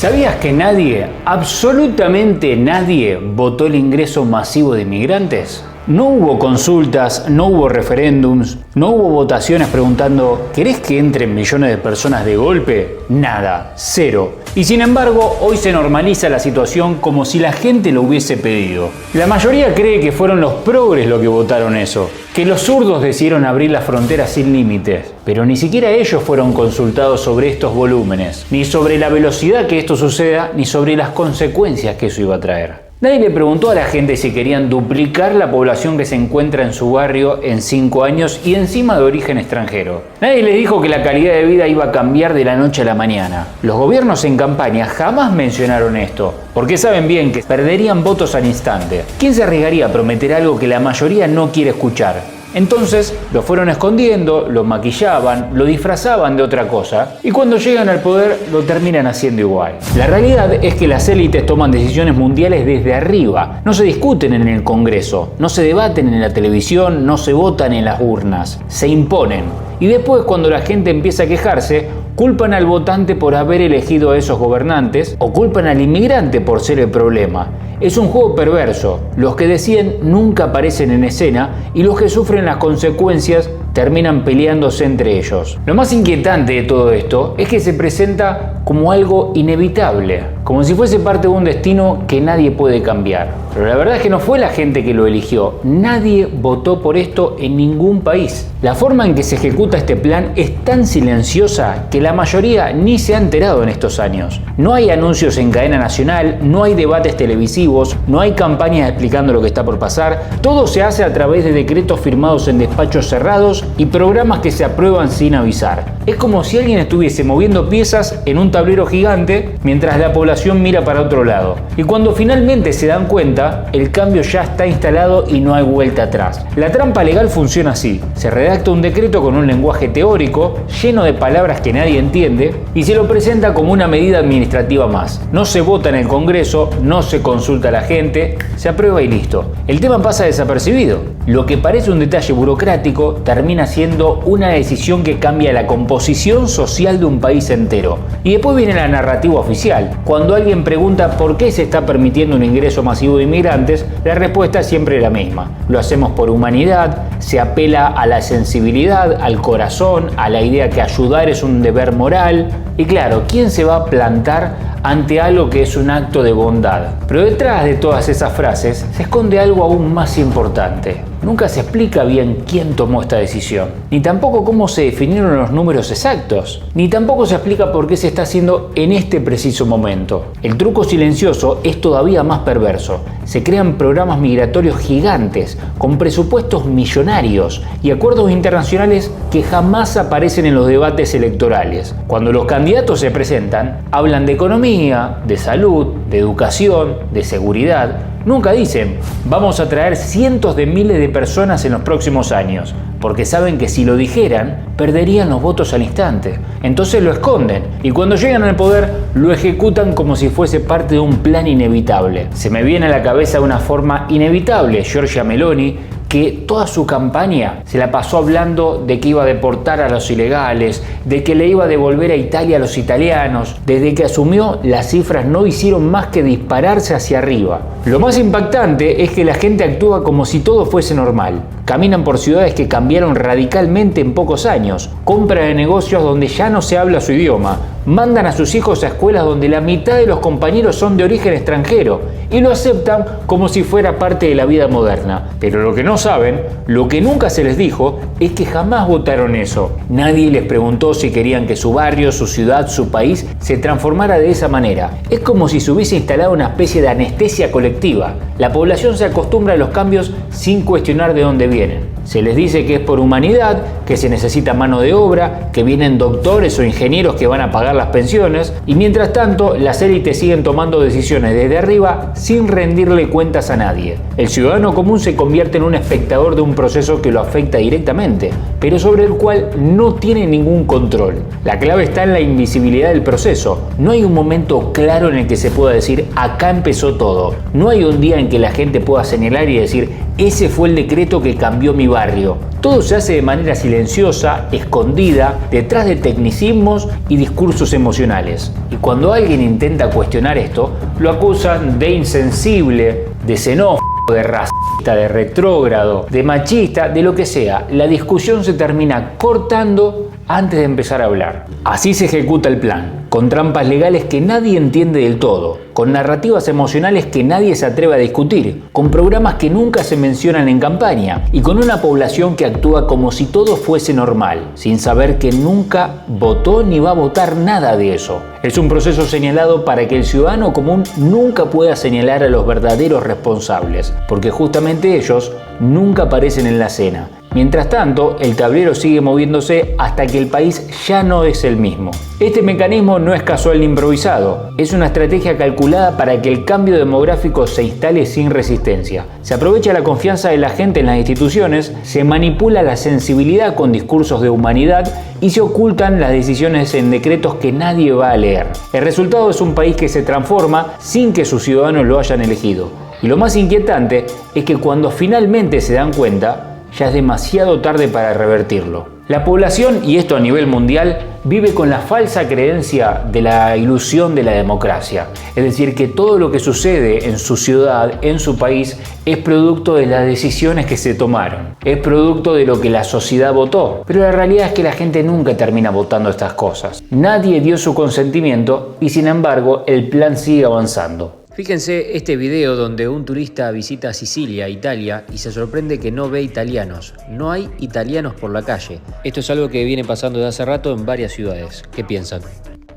¿Sabías que nadie, absolutamente nadie, votó el ingreso masivo de inmigrantes? No hubo consultas, no hubo referéndums, no hubo votaciones preguntando ¿querés que entren millones de personas de golpe? Nada, cero. Y sin embargo, hoy se normaliza la situación como si la gente lo hubiese pedido. La mayoría cree que fueron los progres los que votaron eso, que los zurdos decidieron abrir las fronteras sin límites, pero ni siquiera ellos fueron consultados sobre estos volúmenes, ni sobre la velocidad que esto suceda, ni sobre las consecuencias que eso iba a traer. Nadie le preguntó a la gente si querían duplicar la población que se encuentra en su barrio en 5 años y encima de origen extranjero. Nadie les dijo que la calidad de vida iba a cambiar de la noche a la mañana. Los gobiernos en campaña jamás mencionaron esto, porque saben bien que perderían votos al instante. ¿Quién se arriesgaría a prometer algo que la mayoría no quiere escuchar? Entonces lo fueron escondiendo, lo maquillaban, lo disfrazaban de otra cosa y cuando llegan al poder lo terminan haciendo igual. La realidad es que las élites toman decisiones mundiales desde arriba, no se discuten en el Congreso, no se debaten en la televisión, no se votan en las urnas, se imponen. Y después, cuando la gente empieza a quejarse, culpan al votante por haber elegido a esos gobernantes o culpan al inmigrante por ser el problema. Es un juego perverso. Los que deciden nunca aparecen en escena y los que sufren las consecuencias terminan peleándose entre ellos. Lo más inquietante de todo esto es que se presenta como algo inevitable, como si fuese parte de un destino que nadie puede cambiar. Pero la verdad es que no fue la gente que lo eligió. Nadie votó por esto en ningún país. La forma en que se ejecuta este plan es tan silenciosa que la mayoría ni se ha enterado en estos años. No hay anuncios en cadena nacional, no hay debates televisivos, no hay campañas explicando lo que está por pasar. Todo se hace a través de decretos firmados en despachos cerrados y programas que se aprueban sin avisar. Es como si alguien estuviese moviendo piezas en un tablero gigante mientras la población mira para otro lado. Y cuando finalmente se dan cuenta, el cambio ya está instalado y no hay vuelta atrás. La trampa legal funciona así. Se redacta un decreto con un lenguaje teórico, lleno de palabras que nadie entiende, y se lo presenta como una medida administrativa más. No se vota en el Congreso, no se consulta a la gente, se aprueba y listo. El tema pasa desapercibido. Lo que parece un detalle burocrático termina siendo una decisión que cambia la composición social de un país entero. Y después viene la narrativa oficial. Cuando alguien pregunta por qué se está permitiendo un ingreso masivo de inmigrantes, la respuesta es siempre la misma. Lo hacemos por humanidad, se apela a la sensibilidad, al corazón, a la idea que ayudar es un deber moral. Y claro, ¿quién se va a plantar ante algo que es un acto de bondad? Pero detrás de todas esas frases se esconde algo aún más importante. Nunca se explica bien quién tomó esta decisión, ni tampoco cómo se definieron los números exactos, ni tampoco se explica por qué se está haciendo en este preciso momento. El truco silencioso es todavía más perverso. Se crean programas migratorios gigantes, con presupuestos millonarios y acuerdos internacionales que jamás aparecen en los debates electorales. Cuando los candidatos se presentan, hablan de economía, de salud, de educación, de seguridad. Nunca dicen, vamos a traer cientos de miles de personas en los próximos años, porque saben que si lo dijeran, perderían los votos al instante. Entonces lo esconden y cuando llegan al poder, lo ejecutan como si fuese parte de un plan inevitable. Se me viene a la cabeza de una forma inevitable Giorgia Meloni, que toda su campaña se la pasó hablando de que iba a deportar a los ilegales, de que le iba a devolver a Italia a los italianos. Desde que asumió, las cifras no hicieron más que dispararse hacia arriba. Lo más impactante es que la gente actúa como si todo fuese normal. Caminan por ciudades que cambiaron radicalmente en pocos años, compran en negocios donde ya no se habla su idioma, mandan a sus hijos a escuelas donde la mitad de los compañeros son de origen extranjero y lo aceptan como si fuera parte de la vida moderna. Pero lo que no saben, lo que nunca se les dijo, es que jamás votaron eso. Nadie les preguntó si querían que su barrio, su ciudad, su país se transformara de esa manera. Es como si se hubiese instalado una especie de anestesia colectiva. La población se acostumbra a los cambios sin cuestionar de dónde vienen. Se les dice que es por humanidad, que se necesita mano de obra, que vienen doctores o ingenieros que van a pagar las pensiones y mientras tanto las élites siguen tomando decisiones desde arriba sin rendirle cuentas a nadie. El ciudadano común se convierte en un espectador de un proceso que lo afecta directamente, pero sobre el cual no tiene ningún control. La clave está en la invisibilidad del proceso. No hay un momento claro en el que se pueda decir acá empezó todo. No hay un día en que la gente pueda señalar y decir Ese fue el decreto que cambió mi barrio. Todo se hace de manera silenciosa, escondida, detrás de tecnicismos y discursos emocionales. Y cuando alguien intenta cuestionar esto, lo acusan de insensible, de xenófobo, de racista, de retrógrado, de machista, de lo que sea. La discusión se termina cortando antes de empezar a hablar. Así se ejecuta el plan, con trampas legales que nadie entiende del todo, con narrativas emocionales que nadie se atreve a discutir, con programas que nunca se mencionan en campaña y con una población que actúa como si todo fuese normal, sin saber que nunca votó ni va a votar nada de eso. Es un proceso señalado para que el ciudadano común nunca pueda señalar a los verdaderos responsables, porque justamente ellos nunca aparecen en la escena. Mientras tanto, el tablero sigue moviéndose hasta que el país ya no es el mismo. Este mecanismo no es casual ni improvisado, es una estrategia calculada para que el cambio demográfico se instale sin resistencia. Se aprovecha la confianza de la gente en las instituciones, se manipula la sensibilidad con discursos de humanidad y se ocultan las decisiones en decretos que nadie va a leer. El resultado es un país que se transforma sin que sus ciudadanos lo hayan elegido. Y lo más inquietante es que cuando finalmente se dan cuenta, ya es demasiado tarde para revertirlo. La población, y esto a nivel mundial, vive con la falsa creencia de la ilusión de la democracia. Es decir, que todo lo que sucede en su ciudad, en su país, es producto de las decisiones que se tomaron. Es producto de lo que la sociedad votó. Pero la realidad es que la gente nunca termina votando estas cosas. Nadie dio su consentimiento y sin embargo el plan sigue avanzando. Fíjense este video donde un turista visita Sicilia, Italia, y se sorprende que no ve italianos. No hay italianos por la calle. Esto es algo que viene pasando desde hace rato en varias ciudades. ¿Qué piensan?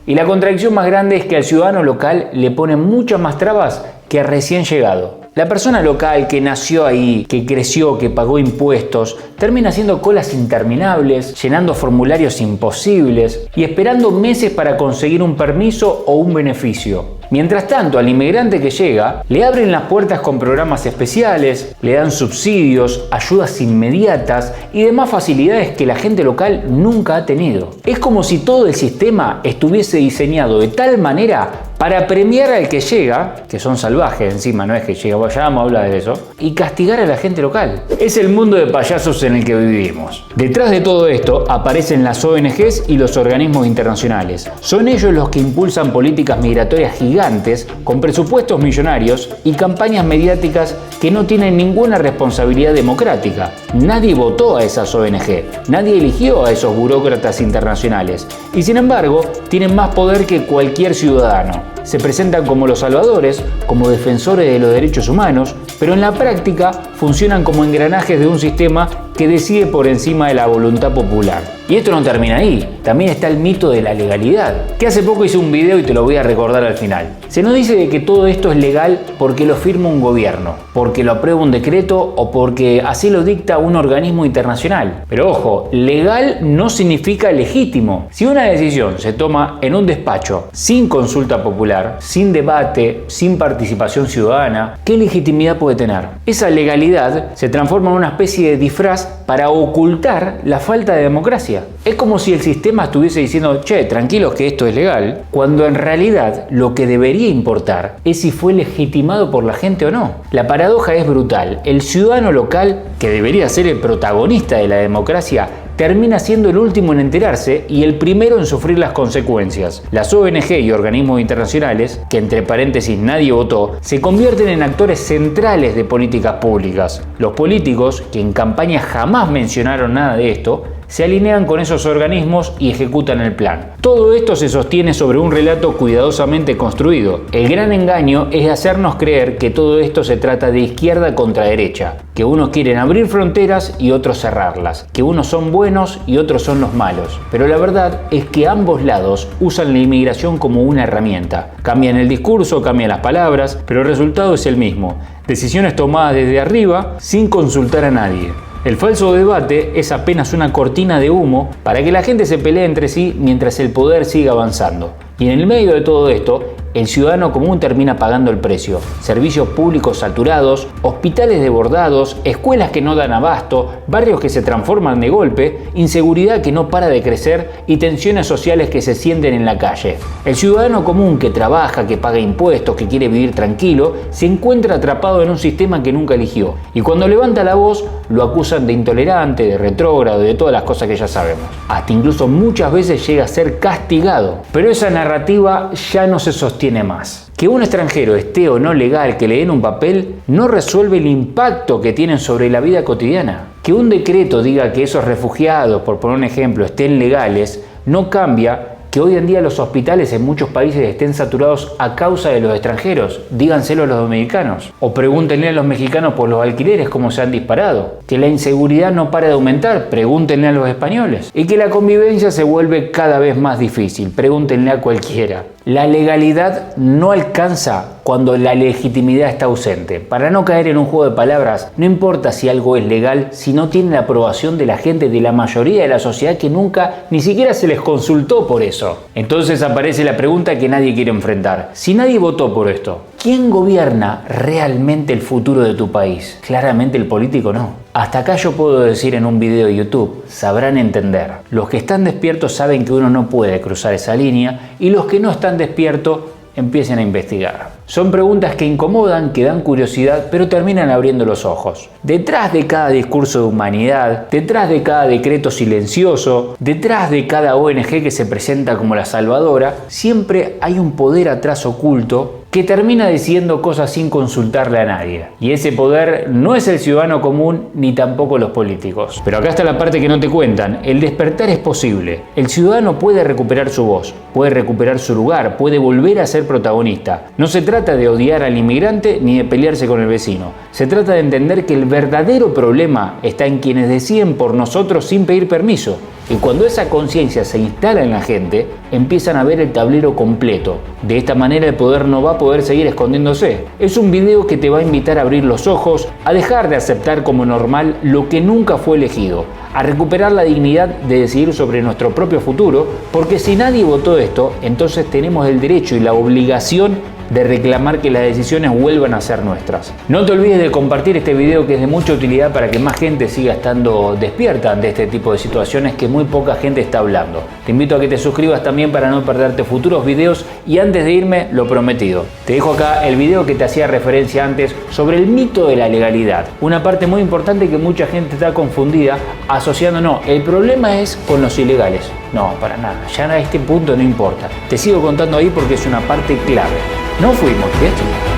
Y la contradicción más grande es que al ciudadano local le ponen muchas más trabas que al recién llegado. La persona local que nació ahí, que creció, que pagó impuestos, termina haciendo colas interminables, llenando formularios imposibles y esperando meses para conseguir un permiso o un beneficio. Mientras tanto, al inmigrante que llega, le abren las puertas con programas especiales, le dan subsidios, ayudas inmediatas y demás facilidades que la gente local nunca ha tenido. Es como si todo el sistema estuviese diseñado de tal manera para premiar al que llega, que son salvajes encima, no es que llega, ya vamos a hablar de eso, y castigar a la gente local. Es el mundo de payasos en el que vivimos. Detrás de todo esto aparecen las ONGs y los organismos internacionales. Son ellos los que impulsan políticas migratorias gigantes, con presupuestos millonarios y campañas mediáticas que no tienen ninguna responsabilidad democrática. Nadie votó a esas ONG, nadie eligió a esos burócratas internacionales, y sin embargo tienen más poder que cualquier ciudadano. Se presentan como los salvadores, como defensores de los derechos humanos, pero en la práctica funcionan como engranajes de un sistema que decide por encima de la voluntad popular. Y esto no termina ahí, también está el mito de la legalidad, que hace poco hice un video y te lo voy a recordar al final. Se nos dice de que todo esto es legal porque lo firma un gobierno, porque lo aprueba un decreto o porque así lo dicta un organismo internacional. Pero ojo, legal no significa legítimo. Si una decisión se toma en un despacho sin consulta popular, sin debate, sin participación ciudadana, ¿qué legitimidad puede tener? Esa legalidad se transforma en una especie de disfraz para ocultar la falta de democracia. Es como si el sistema estuviese diciendo, che, tranquilos que esto es legal, cuando en realidad lo que debería importar es si fue legitimado por la gente o no. La paradoja es brutal. El ciudadano local, que debería ser el protagonista de la democracia, termina siendo el último en enterarse y el primero en sufrir las consecuencias. Las ONG y organismos internacionales, que entre paréntesis nadie votó, se convierten en actores centrales de políticas públicas. Los políticos, que en campaña jamás mencionaron nada de esto, se alinean con esos organismos y ejecutan el plan. Todo esto se sostiene sobre un relato cuidadosamente construido. El gran engaño es hacernos creer que todo esto se trata de izquierda contra derecha, que unos quieren abrir fronteras y otros cerrarlas, que unos son buenos y otros son los malos. Pero la verdad es que ambos lados usan la inmigración como una herramienta. Cambian el discurso, cambian las palabras, pero el resultado es el mismo. Decisiones tomadas desde arriba sin consultar a nadie. El falso debate es apenas una cortina de humo para que la gente se pelee entre sí mientras el poder siga avanzando. Y en el medio de todo esto, el ciudadano común termina pagando el precio. Servicios públicos saturados, hospitales desbordados, escuelas que no dan abasto, barrios que se transforman de golpe, inseguridad que no para de crecer y tensiones sociales que se sienten en la calle. El ciudadano común que trabaja, que paga impuestos, que quiere vivir tranquilo, se encuentra atrapado en un sistema que nunca eligió. Y cuando levanta la voz, lo acusan de intolerante, de retrógrado, de todas las cosas que ya sabemos. Hasta incluso muchas veces llega a ser castigado. Pero esa narrativa ya no se sostiene más. Que un extranjero esté o no legal, que le den un papel, no resuelve el impacto que tienen sobre la vida cotidiana. Que un decreto diga que esos refugiados, por poner un ejemplo, estén legales, no cambia que hoy en día los hospitales en muchos países estén saturados a causa de los extranjeros. Díganselo a los dominicanos. O pregúntenle a los mexicanos por los alquileres cómo se han disparado. Que la inseguridad no para de aumentar. Pregúntenle a los españoles. Y que la convivencia se vuelve cada vez más difícil. Pregúntenle a cualquiera. La legalidad no alcanza cuando la legitimidad está ausente. Para no caer en un juego de palabras, no importa si algo es legal si no tiene la aprobación de la gente, de la mayoría de la sociedad que nunca ni siquiera se les consultó por eso. Entonces aparece la pregunta que nadie quiere enfrentar. Si nadie votó por esto, ¿quién gobierna realmente el futuro de tu país? Claramente el político no. Hasta acá yo puedo decir en un video de YouTube, sabrán entender. Los que están despiertos saben que uno no puede cruzar esa línea y los que no están despiertos empiecen a investigar. Son preguntas que incomodan, que dan curiosidad, pero terminan abriendo los ojos. Detrás de cada discurso de humanidad, detrás de cada decreto silencioso, detrás de cada ONG que se presenta como la salvadora, siempre hay un poder atrás oculto que termina decidiendo cosas sin consultarle a nadie. Y ese poder no es el ciudadano común ni tampoco los políticos. Pero acá está la parte que no te cuentan. El despertar es posible. El ciudadano puede recuperar su voz, puede recuperar su lugar, puede volver a ser protagonista. No se trata de odiar al inmigrante ni de pelearse con el vecino. Se trata de entender que el verdadero problema está en quienes deciden por nosotros sin pedir permiso. Y cuando esa conciencia se instala en la gente, empiezan a ver el tablero completo. De esta manera el poder no va a poder seguir escondiéndose. Es un video que te va a invitar a abrir los ojos, a dejar de aceptar como normal lo que nunca fue elegido, a recuperar la dignidad de decidir sobre nuestro propio futuro, porque si nadie votó esto, entonces tenemos el derecho y la obligación de reclamar que las decisiones vuelvan a ser nuestras. No te olvides de compartir este video, que es de mucha utilidad para que más gente siga estando despierta ante este tipo de situaciones que muy poca gente está hablando. Te invito a que te suscribas también para no perderte futuros videos, y antes de irme, lo prometido. Te dejo acá el video que te hacía referencia antes sobre el mito de la legalidad. Una parte muy importante que mucha gente está confundida asociando, no, el problema es con los ilegales. No, para nada, ya a este punto no importa. Te sigo contando ahí porque es una parte clave. No fuimos, ¿cierto?